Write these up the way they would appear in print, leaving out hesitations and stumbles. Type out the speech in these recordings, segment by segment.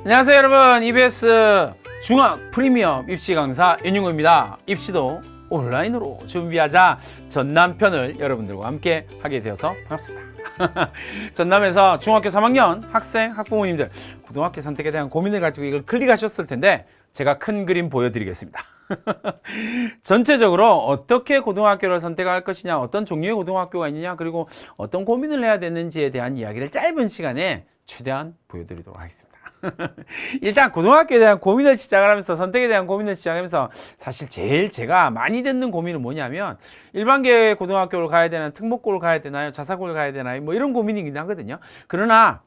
안녕하세요 여러분, EBS 중학 프리미엄 입시 강사 윤용호입니다. 입시도 온라인으로 준비하자 전남편을 여러분들과 함께 하게 되어서 반갑습니다. 전남에서 중학교 3학년 학생, 학부모님들 고등학교 선택에 대한 고민을 가지고 이걸 클릭하셨을 텐데 제가 큰 그림 보여드리겠습니다. 전체적으로 어떻게 고등학교를 선택할 것이냐, 어떤 종류의 고등학교가 있느냐, 그리고 어떤 고민을 해야 되는지에 대한 이야기를 짧은 시간에 최대한 보여드리도록 하겠습니다. 일단 고등학교에 대한 고민을 시작을 하면서, 선택에 대한 고민을 시작하면서 사실 제일 제가 많이 듣는 고민은 뭐냐면 일반계 고등학교를 가야 되나, 특목고를 가야 되나요, 자사고를 가야 되나요, 뭐 이런 고민이긴 하거든요. 그러나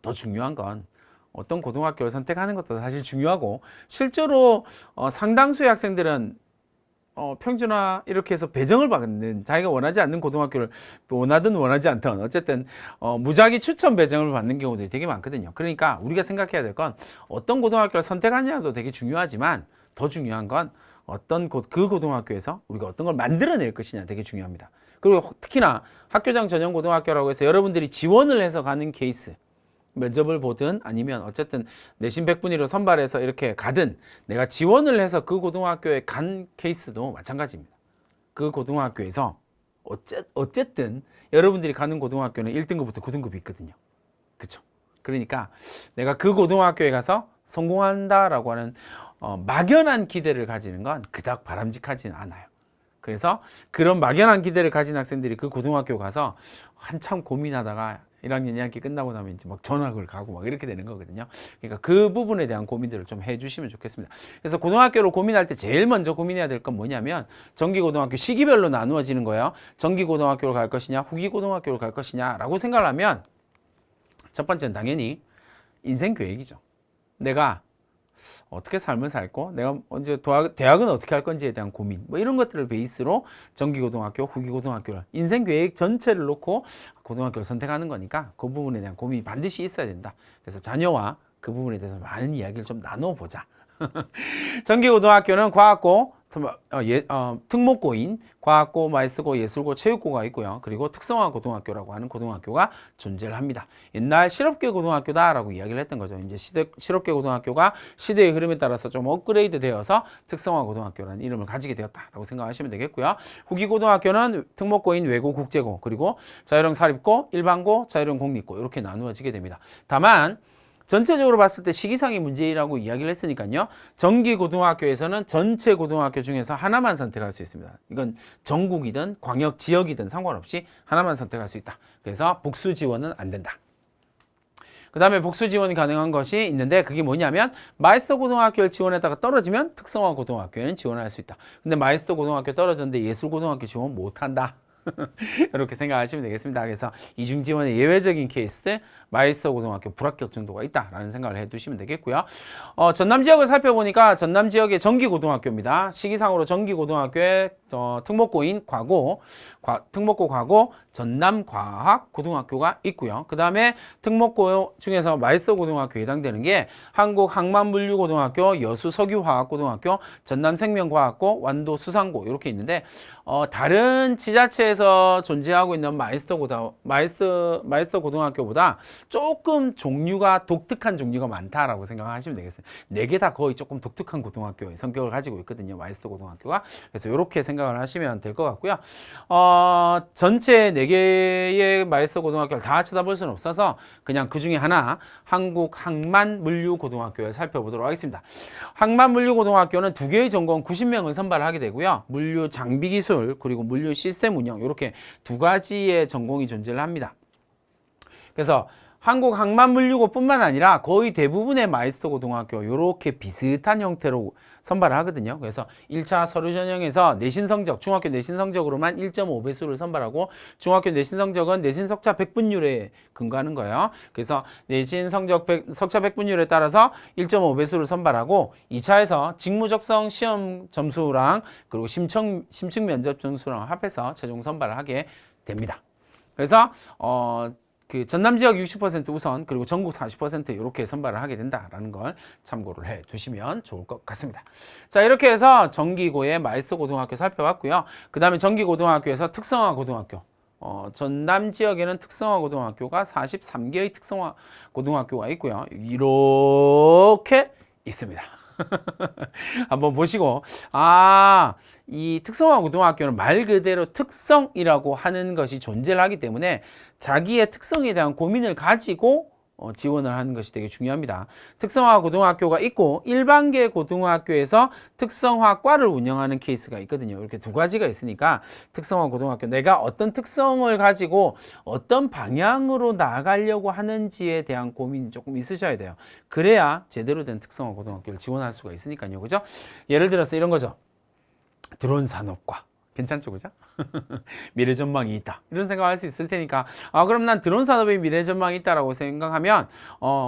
더 중요한 건 어떤 고등학교를 선택하는 것도 사실 중요하고, 실제로 상당수의 학생들은 평준화 이렇게 해서 배정을 받는, 자기가 원하지 않는 고등학교를 원하든 원하지 않든 어쨌든 무작위 추천 배정을 받는 경우들이 되게 많거든요. 그러니까 우리가 생각해야 될 건 어떤 고등학교를 선택하느냐도 되게 중요하지만 더 중요한 건 그 고등학교에서 우리가 어떤 걸 만들어낼 것이냐 되게 중요합니다. 그리고 특히나 학교장 전용 고등학교라고 해서 여러분들이 지원을 해서 가는 케이스, 면접을 보든 아니면 어쨌든 내신 100분위로 선발해서 이렇게 가든 내가 지원을 해서 그 고등학교에 간 케이스도 마찬가지입니다. 그 고등학교에서 어쨌든 여러분들이 가는 고등학교는 1등급부터 9등급이 있거든요. 그렇죠? 그러니까 내가 그 고등학교에 가서 성공한다라고 하는 막연한 기대를 가지는 건 그닥 바람직하지는 않아요. 그래서 그런 막연한 기대를 가진 학생들이 그 고등학교 가서 한참 고민하다가 1학년 2학기 끝나고 나면 이제 막 전학을 가고 막 이렇게 되는 거거든요. 그러니까 그 부분에 대한 고민들을 좀 해주시면 좋겠습니다. 그래서 고등학교로 고민할 때 제일 먼저 고민해야 될 건 뭐냐면 정기고등학교 시기별로 나누어지는 거예요. 정기고등학교로 갈 것이냐, 후기고등학교로 갈 것이냐라고 생각을 하면 첫 번째는 당연히 인생 계획이죠. 내가 어떻게 삶을 살고 내가 언제 대학은 어떻게 할 건지에 대한 고민, 뭐 이런 것들을 베이스로 정기고등학교, 후기고등학교를 인생 계획 전체를 놓고 고등학교를 선택하는 거니까 그 부분에 대한 고민이 반드시 있어야 된다. 그래서 자녀와 그 부분에 대해서 많은 이야기를 좀 나눠보자. 정기고등학교는 과학고, 특목고인 과학고, 마이스고, 예술고, 체육고가 있고요. 그리고 특성화 고등학교라고 하는 고등학교가 존재를 합니다. 옛날 실업계 고등학교다라고 이야기를 했던 거죠. 이제 실업계 고등학교가 시대의 흐름에 따라서 좀 업그레이드 되어서 특성화 고등학교라는 이름을 가지게 되었다라고 생각하시면 되겠고요. 후기 고등학교는 특목고인 외고, 국제고, 그리고 자율형 사립고, 일반고, 자율형 공립고 이렇게 나누어지게 됩니다. 다만 전체적으로 봤을 때 시기상의 문제라고 이야기를 했으니까요. 정기고등학교에서는 전체 고등학교 중에서 하나만 선택할 수 있습니다. 이건 전국이든 광역 지역이든 상관없이 하나만 선택할 수 있다. 그래서 복수 지원은 안 된다. 그 다음에 복수 지원이 가능한 것이 있는데 그게 뭐냐면 마이스터 고등학교를 지원했다가 떨어지면 특성화 고등학교에는 지원할 수 있다. 근데 마이스터 고등학교 떨어졌는데 예술고등학교 지원 못한다. 이렇게 생각하시면 되겠습니다. 그래서 이중 지원의 예외적인 케이스, 마이스터 고등학교 불합격 정도가 있다라는 생각을 해두시면 되겠고요. 전남 지역을 살펴보니까 전남 지역의 정기고등학교입니다. 시기상으로 정기고등학교의 특목고인 특목고 과고 전남과학고등학교가 있고요. 그 다음에 특목고 중에서 마이스터 고등학교에 해당되는 게 한국항만물류고등학교, 여수석유화학고등학교, 전남생명과학고, 완도수산고 이렇게 있는데 다른 지자체에서 존재하고 있는 마이스터 고등학교보다 조금 종류가 독특한 종류가 많다라고 생각하시면 되겠어요. 4개 다 거의 조금 독특한 고등학교의 성격을 가지고 있거든요. 마이스터 고등학교가. 그래서 이렇게 생각을 하시면 될 것 같고요. 전체 4개의 마이스터 고등학교를 다 쳐다볼 수는 없어서 그냥 그 중에 하나 한국항만물류고등학교를 살펴보도록 하겠습니다. 항만물류고등학교는 2개의 전공 90명을 선발하게 되고요. 물류 장비기술 그리고 물류 시스템 운영 이렇게 2가지의 전공이 존재를 합니다. 그래서 한국항만물류고뿐만 아니라 거의 대부분의 마이스터 고등학교 이렇게 비슷한 형태로 선발을 하거든요. 그래서 1차 서류 전형에서 내신 성적, 중학교 내신 성적으로만 1.5배수를 선발하고 중학교 내신 성적은 내신 석차 100분율에 근거하는 거예요. 그래서 내신 성적 석차 100분율에 따라서 1.5배수를 선발하고 2차에서 직무적성 시험 점수랑 그리고 심층 면접 점수랑 합해서 최종 선발을 하게 됩니다. 그래서 그 전남 지역 60% 우선 그리고 전국 40% 이렇게 선발을 하게 된다라는 걸 참고를 해 두시면 좋을 것 같습니다. 자, 이렇게 해서 정기고의 마이스터 고등학교 살펴봤고요. 그 다음에 정기고등학교에서 특성화 고등학교 전남 지역에는 특성화 고등학교가 43개의 특성화 고등학교가 있고요. 이렇게 있습니다. 한번 보시고, 이 특성화 고등학교는 말 그대로 특성이라고 하는 것이 존재를 하기 때문에 자기의 특성에 대한 고민을 가지고 지원을 하는 것이 되게 중요합니다. 특성화 고등학교가 있고 일반계 고등학교에서 특성화과를 운영하는 케이스가 있거든요. 이렇게 두 가지가 있으니까 특성화 고등학교, 내가 어떤 특성을 가지고 어떤 방향으로 나아가려고 하는지에 대한 고민이 조금 있으셔야 돼요. 그래야 제대로 된 특성화 고등학교를 지원할 수가 있으니까요. 그죠? 예를 들어서 이런 거죠. 드론 산업과. 괜찮죠, 그죠? 미래 전망이 있다. 이런 생각할 수 있을 테니까, 그럼 난 드론 산업의 미래 전망이 있다라고 생각하면,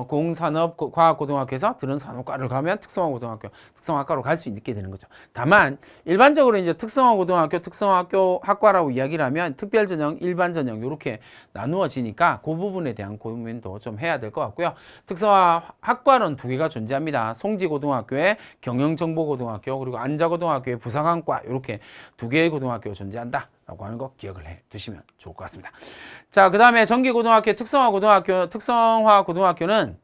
공산업과학고등학교에서 드론 산업과를 가면 특성화 고등학교, 특성화과로 갈 수 있게 되는 거죠. 다만, 일반적으로 이제 특성화 고등학교, 특성화학교 학과라고 이야기를 하면 특별 전형, 일반 전형, 이렇게 나누어지니까 그 부분에 대한 고민도 좀 해야 될 것 같고요. 특성화 학과는 두 개가 존재합니다. 송지고등학교의 경영정보고등학교, 그리고 안자고등학교의 부사관과, 이렇게 두 개의 고등학교가 존재한다라고 하는 거 기억을 해 두시면 좋을 것 같습니다. 자, 그 다음에 전기고등학교, 특성화 고등학교는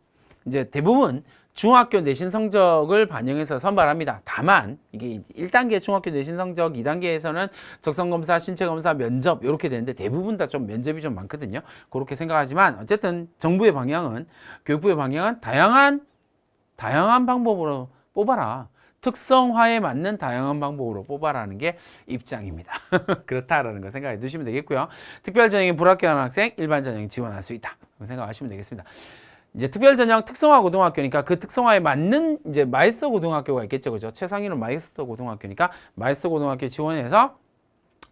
이제 대부분 중학교 내신 성적을 반영해서 선발합니다. 다만 이게 1단계 중학교 내신 성적, 2단계에서는 적성검사, 신체검사, 면접 이렇게 되는데 대부분 다 좀 면접이 좀 많거든요. 그렇게 생각하지만 어쨌든 정부의 방향은, 교육부의 방향은 다양한 방법으로 뽑아라. 특성화에 맞는 다양한 방법으로 뽑아라는 게 입장입니다. 그렇다라는 거 생각해 두시면 되겠고요. 특별전형에 불합격한 학생, 일반전형에 지원할 수 있다. 생각하시면 되겠습니다. 이제 특별전형 특성화 고등학교니까 그 특성화에 맞는 이제 마이스터 고등학교가 있겠죠. 그죠? 최상위는 마이스터 고등학교니까 마이스터 고등학교 지원해서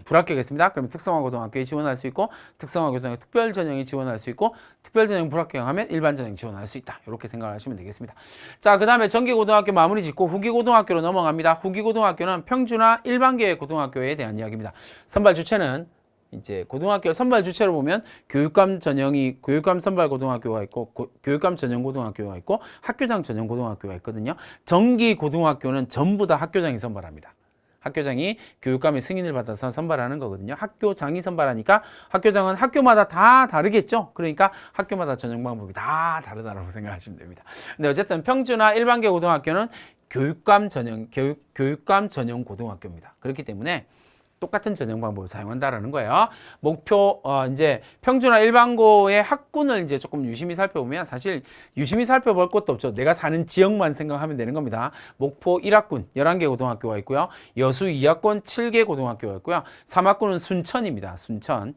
불합격했습니다. 그러면 특성화 고등학교에 지원할 수 있고, 특성화 고등학교 특별 전형에 지원할 수 있고, 특별 전형 불합격하면 일반 전형 지원할 수 있다. 이렇게 생각을 하시면 되겠습니다. 자, 그 다음에 전기 고등학교 마무리 짓고 후기 고등학교로 넘어갑니다. 후기 고등학교는 평준화 일반계 고등학교에 대한 이야기입니다. 선발 주체는 이제 고등학교 선발 주체로 보면 교육감 선발 고등학교가 있고, 교육감 전형 고등학교가 있고, 학교장 전형 고등학교가 있거든요. 전기 고등학교는 전부 다 학교장이 선발합니다. 학교장이 교육감의 승인을 받아서 선발하는 거거든요. 학교장이 선발하니까 학교장은 학교마다 다 다르겠죠. 그러니까 학교마다 전형 방법이 다 다르다고 생각하시면 됩니다. 근데 어쨌든 평준화 일반계 고등학교는 교육감 전형 고등학교입니다. 그렇기 때문에 똑같은 전형 방법을 사용한다라는 거예요. 목표, 이제 평준화 일반고의 학군을 이제 조금 유심히 살펴보면 사실 유심히 살펴볼 것도 없죠. 내가 사는 지역만 생각하면 되는 겁니다. 목포 1학군 11개 고등학교가 있고요. 여수 2학군 7개 고등학교가 있고요. 3학군은 순천입니다. 순천.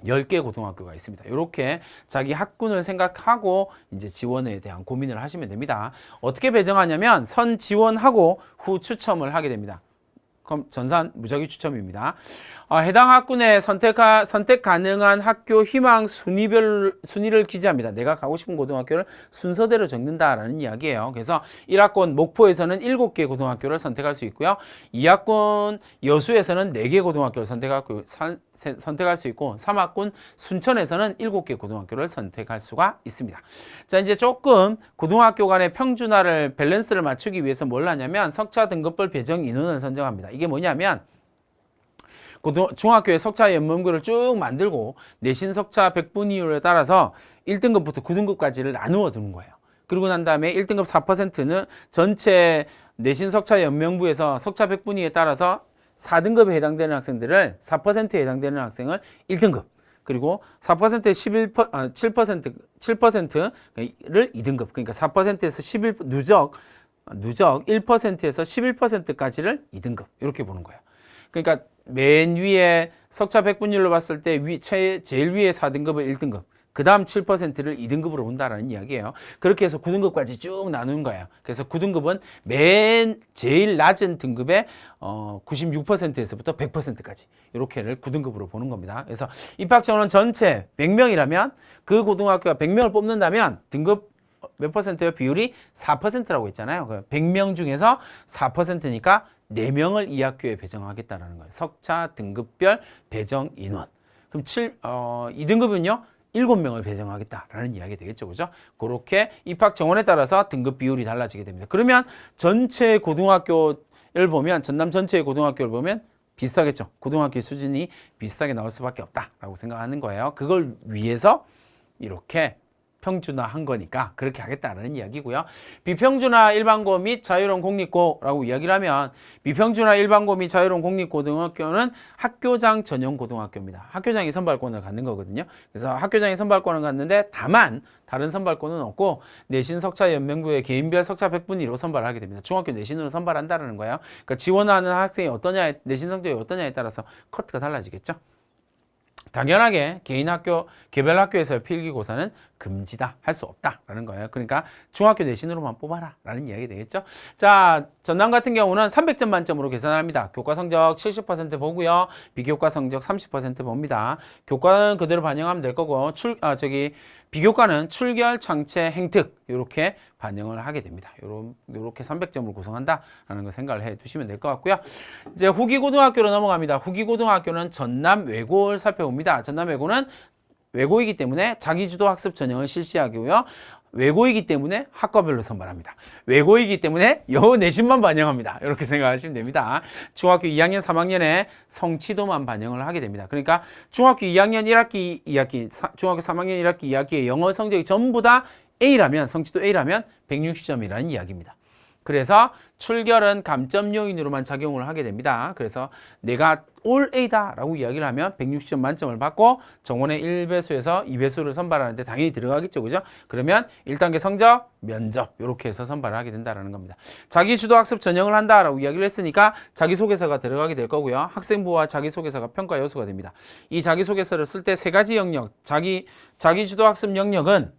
10개 고등학교가 있습니다. 이렇게 자기 학군을 생각하고 이제 지원에 대한 고민을 하시면 됩니다. 어떻게 배정하냐면 선 지원하고 후 추첨을 하게 됩니다. 그럼 전산 무작위 추첨입니다. 해당 학군에 선택 가능한 학교 희망 순위를 기재합니다. 내가 가고 싶은 고등학교를 순서대로 적는다라는 이야기예요. 그래서 1학군 목포에서는 7개 고등학교를 선택할 수 있고요. 2학군 여수에서는 4개 고등학교를 선택할 수 있고, 3학군 순천에서는 7개 고등학교를 선택할 수가 있습니다. 자, 이제 조금 고등학교 간의 평준화를 밸런스를 맞추기 위해서 뭘 하냐면 석차 등급별 배정 인원을 선정합니다. 이게 뭐냐면 중학교의 석차 연문고를 쭉 만들고 내신 석차 백분위율에 따라서 1등급부터 9등급까지를 나누어 두는 거예요. 그러고 난 다음에 1등급 4%는 전체 내신 석차 연명부에서 석차 백분위에 따라서 4등급에 해당되는 학생들을 4%에 해당되는 학생을 1등급, 그리고 4%에 7%를 2등급, 그러니까 4%에서 11 누적 1%에서 11%까지를 2등급 이렇게 보는 거예요. 그러니까 맨 위에 석차 백분율로 봤을 때 제일 위에 4등급을 1등급, 그 다음 7%를 2등급으로 본다라는 이야기예요. 그렇게 해서 9등급까지 쭉 나누는 거예요. 그래서 9등급은 맨 제일 낮은 등급의 96%에서부터 100%까지 이렇게를 9등급으로 보는 겁니다. 그래서 입학 정원 전체 100명이라면 그 고등학교가 100명을 뽑는다면 등급 몇 퍼센트예요? 비율이 4%라고 했잖아요. 100명 중에서 4%니까 4명을 이 학교에 배정하겠다는 거예요. 석차 등급별 배정 인원. 그럼 2등급은요? 7명을 배정하겠다라는 이야기가 되겠죠. 그죠? 그렇게 입학 정원에 따라서 등급 비율이 달라지게 됩니다. 그러면 전체 고등학교를 보면, 전남 전체의 고등학교를 보면 비슷하겠죠. 고등학교 수준이 비슷하게 나올 수밖에 없다라고 생각하는 거예요. 그걸 위해서 이렇게 평준화한 거니까 그렇게 하겠다라는 이야기고요. 비평준화 일반고 및 자유로운 공립고라고 이야기를 하면 비평준화 일반고 및 자유로운 공립고등학교는 학교장 전용 고등학교입니다. 학교장이 선발권을 갖는 거거든요. 그래서 학교장이 선발권을 갖는데 다만 다른 선발권은 없고 내신 석차 연명부의 개인별 석차 백분위로 선발을 하게 됩니다. 중학교 내신으로 선발한다는 거예요. 그러니까 지원하는 학생이 어떠냐, 내신 성적이 어떠냐에 따라서 커트가 달라지겠죠. 당연하게 개인 학교, 개별 학교에서의 필기고사는 금지다. 할 수 없다라는 거예요. 그러니까 중학교 내신으로만 뽑아라 라는 이야기 되겠죠. 자, 전남 같은 경우는 300점 만점으로 계산합니다. 교과 성적 70% 보고요. 비교과 성적 30% 봅니다. 교과는 그대로 반영하면 될 거고 비교과는 출결, 창체, 행특 이렇게 반영을 하게 됩니다. 요렇게 300점을 구성한다라는 거 생각을 해 두시면 될 것 같고요. 이제 후기고등학교로 넘어갑니다. 후기고등학교는 전남 외고를 살펴봅니다. 전남 외고는 외고이기 때문에 자기주도 학습 전형을 실시하고요. 외고이기 때문에 학과별로 선발합니다. 외고이기 때문에 영어 내신만 반영합니다. 이렇게 생각하시면 됩니다. 중학교 2학년, 3학년에 성취도만 반영을 하게 됩니다. 그러니까 중학교 2학년 1학기 2학기, 중학교 3학년 1학기 2학기의 영어 성적이 전부 다 A라면, 성취도 A라면 160점이라는 이야기입니다. 그래서 출결은 감점 요인으로만 작용을 하게 됩니다. 그래서 내가 올 A다 라고 이야기를 하면 160점 만점을 받고 정원의 1배수에서 2배수를 선발하는데 당연히 들어가겠죠. 그죠? 그러면 1단계 성적, 면접 이렇게 해서 선발을 하게 된다는 겁니다. 자기주도 학습 전형을 한다라고 이야기를 했으니까 자기소개서가 들어가게 될 거고요. 학생부와 자기소개서가 평가 요소가 됩니다. 이 자기소개서를 쓸 때 세 가지 영역, 자기주도 학습 영역은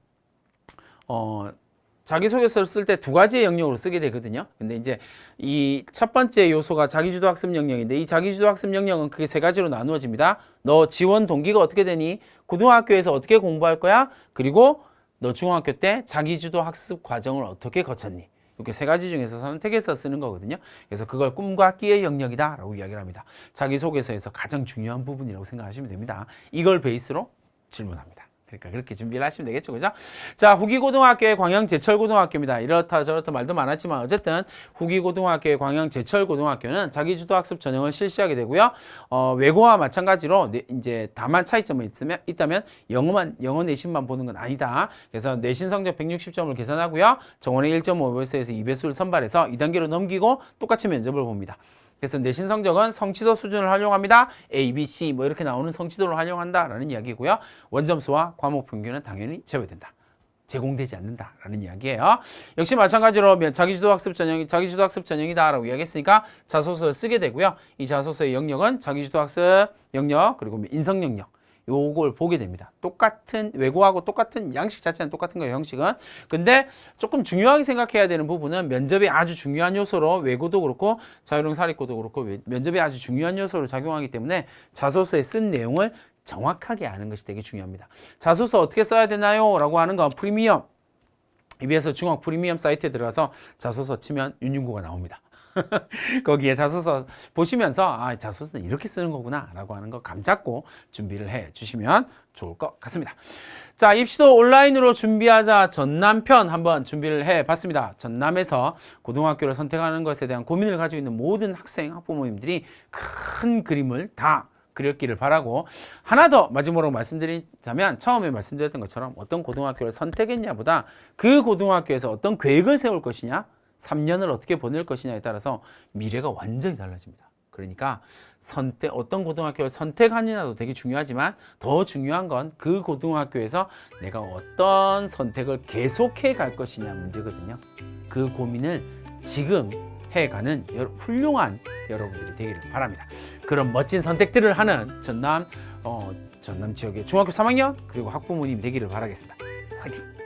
자기소개서를 쓸 때 두 가지의 영역으로 쓰게 되거든요. 근데 이제 이 첫 번째 요소가 자기주도 학습 영역인데 이 자기주도 학습 영역은 크게 세 가지로 나누어집니다. 너 지원 동기가 어떻게 되니? 고등학교에서 어떻게 공부할 거야? 그리고 너 중학교 때 자기주도 학습 과정을 어떻게 거쳤니? 이렇게 세 가지 중에서 선택해서 쓰는 거거든요. 그래서 그걸 꿈과 끼의 영역이다 라고 이야기를 합니다. 자기소개서에서 가장 중요한 부분이라고 생각하시면 됩니다. 이걸 베이스로 질문합니다. 그러니까 그렇게 준비를 하시면 되겠죠. 그죠? 자, 후기고등학교의 광양제철고등학교입니다. 이렇다 저렇다 말도 많았지만 어쨌든 후기고등학교의 광양제철고등학교는 자기주도 학습 전형을 실시하게 되고요. 외고와 마찬가지로 이제 다만 차이점이 있다면 영어 내신만 보는 건 아니다. 그래서 내신 성적 160점을 계산하고요. 정원의 1.5배수에서 2배수를 선발해서 2단계로 넘기고 똑같이 면접을 봅니다. 그래서 내신 성적은 성취도 수준을 활용합니다. A, B, C 뭐 이렇게 나오는 성취도를 활용한다라는 이야기고요. 원점수와 과목 평균은 당연히 제외된다. 제공되지 않는다라는 이야기예요. 역시 마찬가지로 자기주도 학습 전형이다라고 이야기했으니까 자소서를 쓰게 되고요. 이 자소서의 영역은 자기주도 학습 영역 그리고 인성 영역. 요걸 보게 됩니다. 똑같은 외고하고 똑같은 양식 자체는 똑같은 거예요. 형식은. 근데 조금 중요하게 생각해야 되는 부분은 면접에 아주 중요한 요소로 외고도 그렇고 자유로운 사립고도 그렇고 면접에 아주 중요한 요소로 작용하기 때문에 자소서에 쓴 내용을 정확하게 아는 것이 되게 중요합니다. 자소서 어떻게 써야 되나요? 라고 하는 건 프리미엄 EBS 중학 프리미엄 사이트에 들어가서 자소서 치면 윤중구가 나옵니다. 거기에 자소서 보시면서 자소서는 이렇게 쓰는 거구나 라고 하는 거 감잡고 준비를 해 주시면 좋을 것 같습니다. 자, 입시도 온라인으로 준비하자 전남편 한번 준비를 해 봤습니다. 전남에서 고등학교를 선택하는 것에 대한 고민을 가지고 있는 모든 학생, 학부모님들이 큰 그림을 다 그렸기를 바라고, 하나 더 마지막으로 말씀드리자면 처음에 말씀드렸던 것처럼 어떤 고등학교를 선택했냐보다 그 고등학교에서 어떤 계획을 세울 것이냐, 3년을 어떻게 보낼 것이냐에 따라서 미래가 완전히 달라집니다. 그러니까 어떤 고등학교를 선택하느냐도 되게 중요하지만 더 중요한 건 그 고등학교에서 내가 어떤 선택을 계속해 갈 것이냐 문제거든요. 그 고민을 지금 해가는 훌륭한 여러분들이 되기를 바랍니다. 그런 멋진 선택들을 하는 전남 지역의 중학교 3학년 그리고 학부모님이 되기를 바라겠습니다. 화이팅!